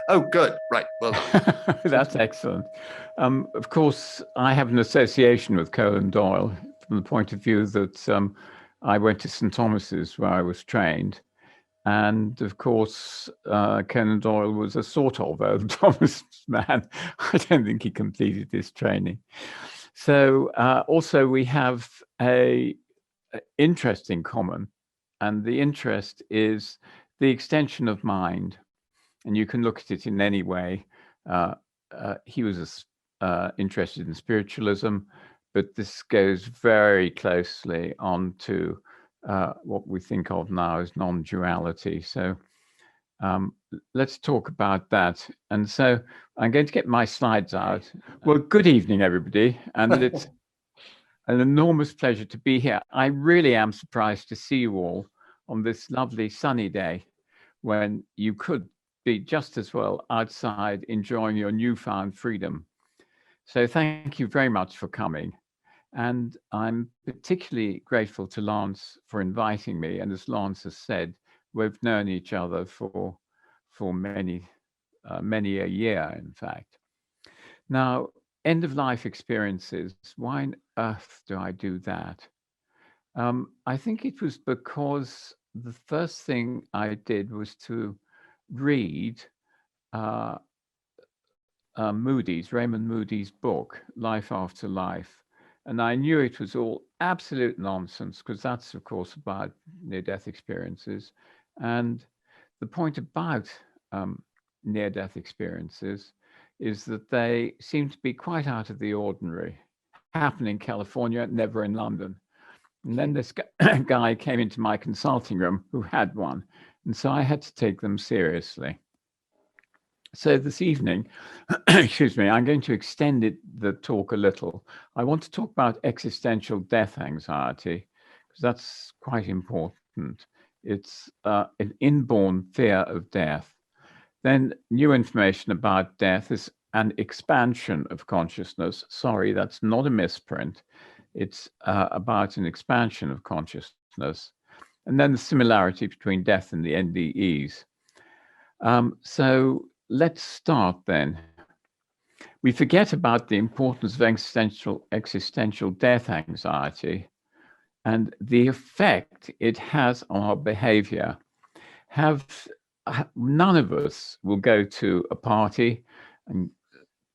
Oh, good. Right. Well done. That's excellent. Of course, I have an association with Conan Doyle from the point of view that I went to St. Thomas's where I was trained. And of course, Conan Doyle was a sort of Old Thomas man. I don't think he completed his training. So also we have a interest in common, and the interest is the extension of mind. And you can look at it in any way. He was interested in spiritualism, but this goes very closely on to what we think of now as non-duality. So let's talk about that. And so I'm going to get my slides out. Well, good evening, everybody. And it's an enormous pleasure to be here. I really am surprised to see you all on this lovely sunny day when you could be just as well outside enjoying your newfound freedom. So thank you very much for coming. And I'm particularly grateful to Lance for inviting me. And as Lance has said, we've known each other for many a year, in fact. Now, end of life experiences. Why on earth do I do that? I think it was because the first thing I did was to read Raymond Moody's book, Life After Life. And I knew it was all absolute nonsense because that's, of course, about near-death experiences. And the point about near-death experiences is that they seem to be quite out of the ordinary, happen in California, never in London. And then this guy came into my consulting room who had one. And so I had to take them seriously. So this evening, excuse me, I'm going to extend the talk a little. I want to talk about existential death anxiety, because that's quite important. It's an inborn fear of death. Then new information about death is an expansion of consciousness. Sorry, that's not a misprint. It's about an expansion of consciousness. And then the similarity between death and the NDEs. So let's start then. We forget about the importance of existential death anxiety and the effect it has on our behavior. None of us will go to a party and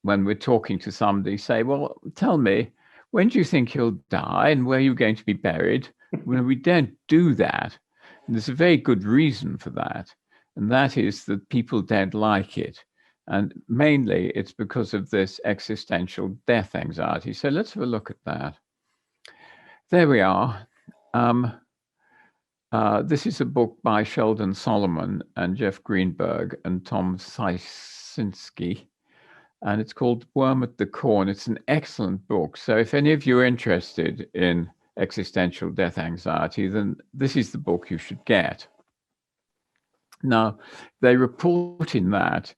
when we're talking to somebody say, well, tell me, when do you think you'll die and where are you going to be buried? Well, we don't do that. And there's a very good reason for that. And that is that people don't like it. And mainly it's because of this existential death anxiety. So let's have a look at that. There we are. This is a book by Sheldon Solomon and Jeff Greenberg and Tom Siesinski. And it's called Worm at the Core. And it's an excellent book. So if any of you are interested in existential death anxiety, then this is the book you should get. Now, they report in that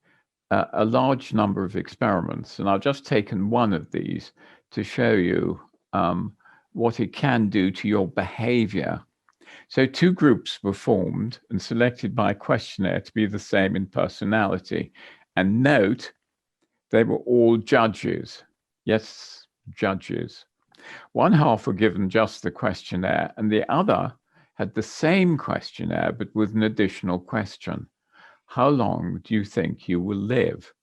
a large number of experiments, and I've just taken one of these to show you what it can do to your behavior. So 2 groups were formed and selected by a questionnaire to be the same in personality. And note, they were all judges. Yes, judges. One half were given just the questionnaire, and the other had the same questionnaire, but with an additional question. How long do you think you will live?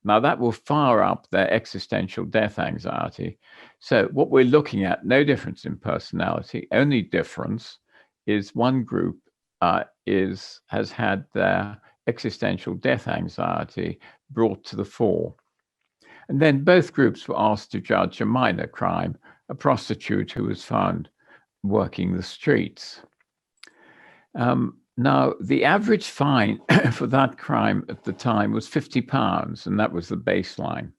Now, that will fire up their existential death anxiety. So what we're looking at, no difference in personality, only difference is one group has had their existential death anxiety brought to the fore. And then both groups were asked to judge a minor crime, a prostitute who was found working the streets. Now, the average fine for that crime at the time was £50, and that was the baseline.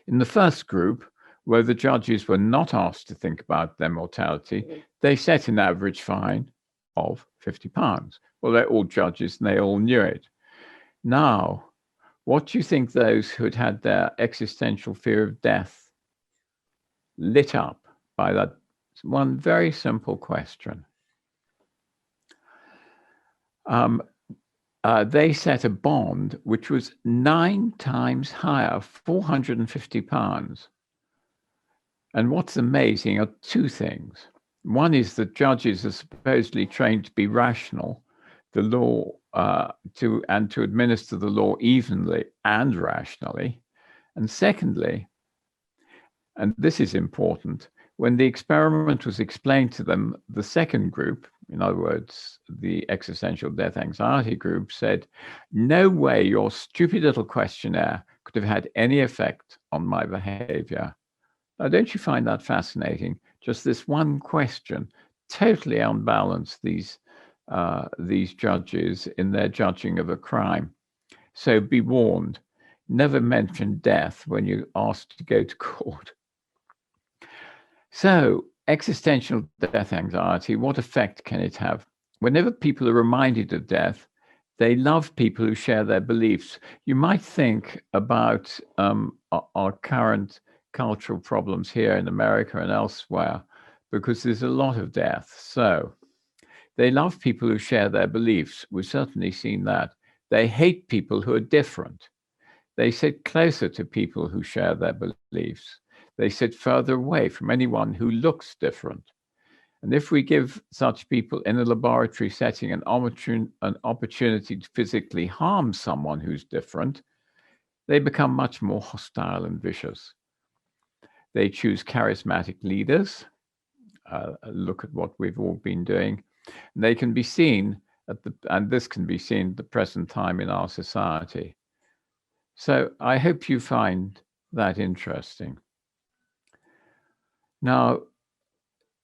In the first group, where the judges were not asked to think about their mortality, they set an average fine of £50. Well, they're all judges and they all knew it. Now, what do you think those who had had their existential fear of death lit up by that one very simple question? they set a bond which was 9 times higher, £450. And what's amazing are two things. One is that judges are supposedly trained to be rational, the law to administer the law evenly and rationally. And secondly, and this is important, when the experiment was explained to them, the second group, in other words, the existential death anxiety group, said, "No way your stupid little questionnaire could have had any effect on my behavior." Now, don't you find that fascinating? Just this one question totally unbalanced these judges in their judging of a crime. So be warned, never mention death when you're asked to go to court. So, existential death anxiety, what effect can it have? Whenever people are reminded of death, they love people who share their beliefs. You might think about our current cultural problems here in America and elsewhere, because there's a lot of death. So they love people who share their beliefs. We've certainly seen that. They hate people who are different. They sit closer to people who share their beliefs. They sit further away from anyone who looks different. And if we give such people in a laboratory setting an opportunity to physically harm someone who's different, they become much more hostile and vicious. They choose charismatic leaders. Look at what we've all been doing. And they can be seen and this can be seen at the present time in our society. So I hope you find that interesting. Now,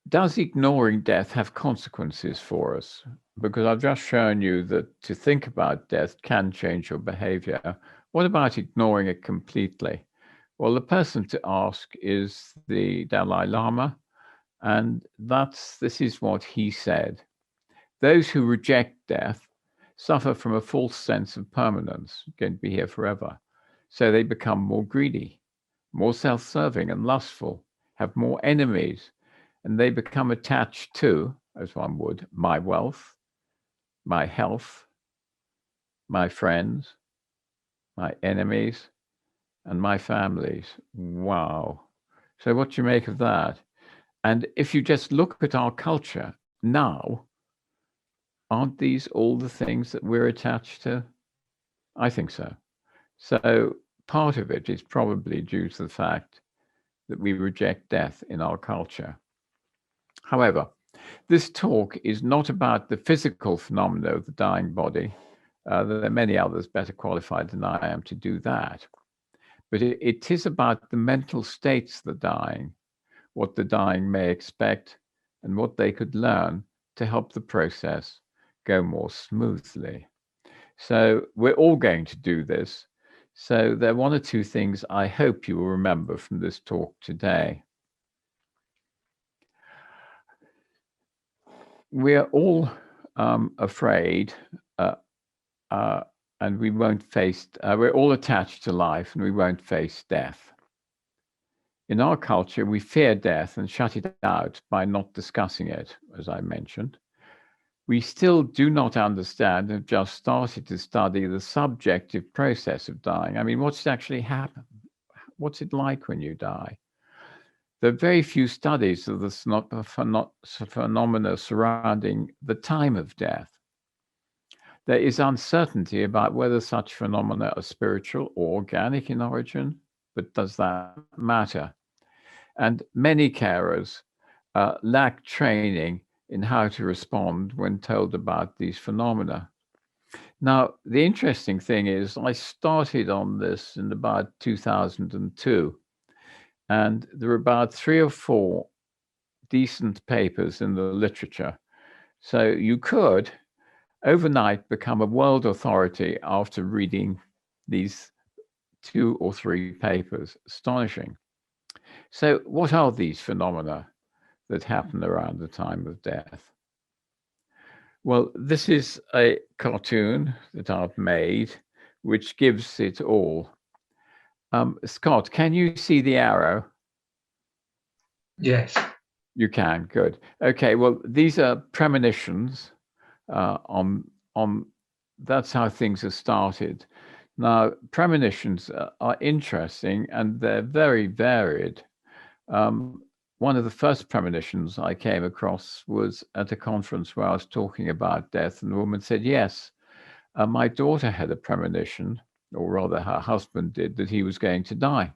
does ignoring death have consequences for us? Because I've just shown you that to think about death can change your behavior. What about ignoring it completely? Well, the person to ask is the Dalai Lama, and this is what he said. Those who reject death suffer from a false sense of permanence, going to be here forever. So they become more greedy, more self-serving and lustful, have more enemies, and they become attached to, as one would, my wealth, my health, my friends, my enemies, and my families. Wow. So what do you make of that? And if you just look at our culture now, aren't these all the things that we're attached to? I think so. So part of it is probably due to the fact that we reject death in our culture. However, this talk is not about the physical phenomena of the dying body. There are many others better qualified than I am to do that. But it is about the mental states of the dying, what the dying may expect, and what they could learn to help the process go more smoothly. So we're all going to do this. So there are one or two things I hope you will remember from this talk today. We're all afraid and we won't face, we're all attached to life and we won't face death. In our culture, we fear death and shut it out by not discussing it, as I mentioned. We still do not understand and have just started to study the subjective process of dying. I mean, what's actually happened? What's it like when you die? There are very few studies of the phenomena surrounding the time of death. There is uncertainty about whether such phenomena are spiritual or organic in origin, but does that matter? And many carers lack training in how to respond when told about these phenomena. Now, the interesting thing is I started on this in about 2002, and there were about 3 or 4 decent papers in the literature. So you could overnight become a world authority after reading these 2 or 3 papers. Astonishing. So what are these phenomena that happen around the time of death? Well, this is a cartoon that I've made, which gives it all. Scott, can you see the arrow? Yes. You can, good. Okay, well, these are premonitions on that's how things are started. Now, premonitions are interesting and they're very varied. One of the first premonitions I came across was at a conference where I was talking about death, and the woman said, yes, my daughter had a premonition, or rather her husband did, that he was going to die.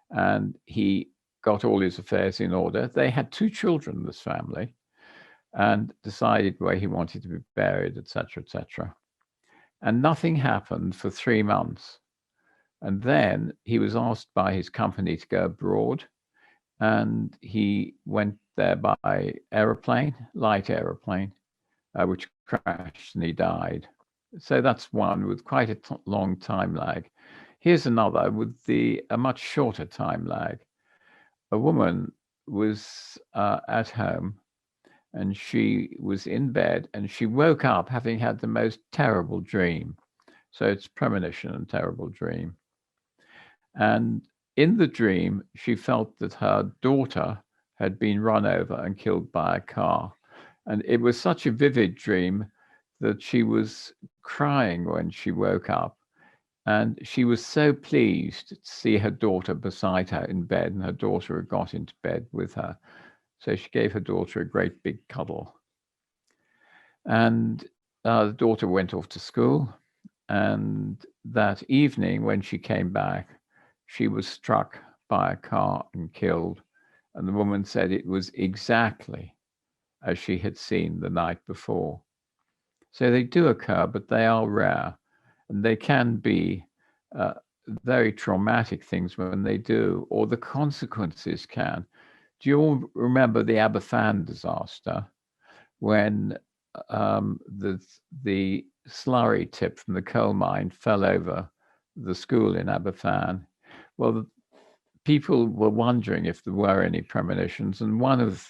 And he got all his affairs in order. They had 2 children, this family, and decided where he wanted to be buried, etc., etc. And nothing happened for 3 months. And then he was asked by his company to go abroad, and he went there by aeroplane, light aeroplane, which crashed, and he died. So that's one with quite a long time lag. Here's another with a much shorter time lag. A woman was at home, and she was in bed, and she woke up having had the most terrible dream. So it's premonition and terrible dream. And in the dream, she felt that her daughter had been run over and killed by a car. And it was such a vivid dream that she was crying when she woke up. And she was so pleased to see her daughter beside her in bed, and her daughter had got into bed with her. So she gave her daughter a great big cuddle. And the daughter went off to school. And that evening, when she came back, she was struck by a car and killed. And the woman said it was exactly as she had seen the night before. So they do occur, but they are rare. And they can be very traumatic things when they do, or the consequences can. Do you all remember the Abafan disaster, when the slurry tip from the coal mine fell over the school in Abafan? Well, people were wondering if there were any premonitions, and one of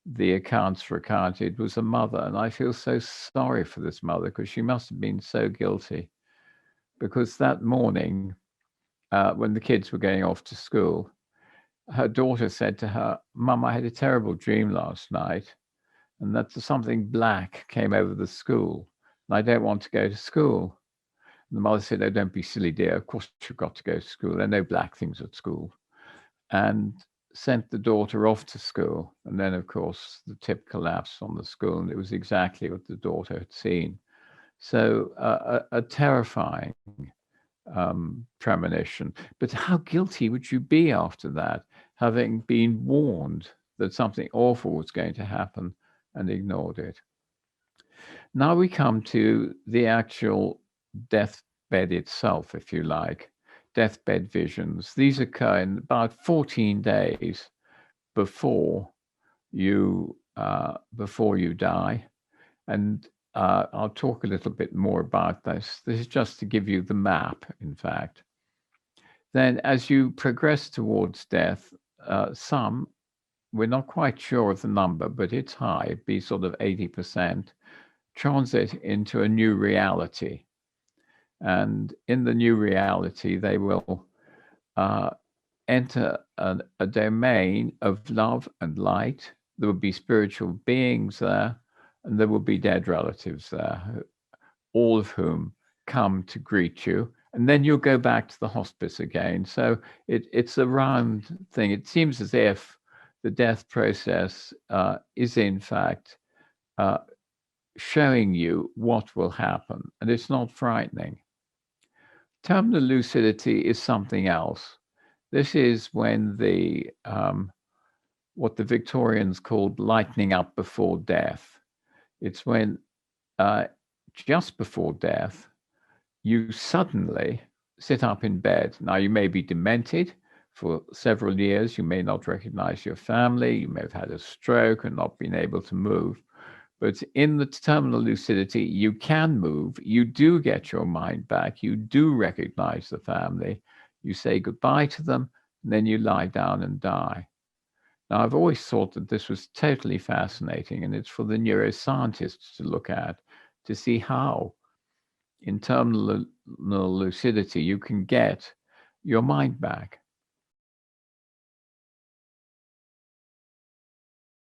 the accounts recounted was a mother, and I feel so sorry for this mother because she must have been so guilty, because that morning when the kids were going off to school, her daughter said to her, "Mum, I had a terrible dream last night, and that something black came over the school, and I don't want to go to school." And the mother said, "Oh, don't be silly, dear. Of course you've got to go to school. There are no black things at school." And sent the daughter off to school. And then, of course, the tip collapsed on the school, and it was exactly what the daughter had seen. So a terrifying premonition. But how guilty would you be after that, having been warned that something awful was going to happen and ignored it? Now we come to the actual deathbed itself, if you like. Deathbed visions. These occur in about 14 days before you die, and I'll talk a little bit more about this. This is just to give you the map, in fact. Then, as you progress towards death, some, we're not quite sure of the number, but it's high, it'd be sort of 80%, transit into a new reality. And in the new reality, they will enter a domain of love and light. There will be spiritual beings there, and there will be dead relatives there, all of whom come to greet you. And then you'll go back to the hospice again. So it's a round thing. It seems as if the death process is, in fact, showing you what will happen, and it's not frightening. Terminal lucidity is something else. This is when what the Victorians called lightening up before death. It's when just before death, you suddenly sit up in bed. Now, you may be demented for several years. You may not recognize your family. You may have had a stroke and not been able to move. But in the terminal lucidity, you can move. You do get your mind back. You do recognize the family. You say goodbye to them, and then you lie down and die. Now, I've always thought that this was totally fascinating, and it's for the neuroscientists to look at, to see how in terminal lucidity you can get your mind back.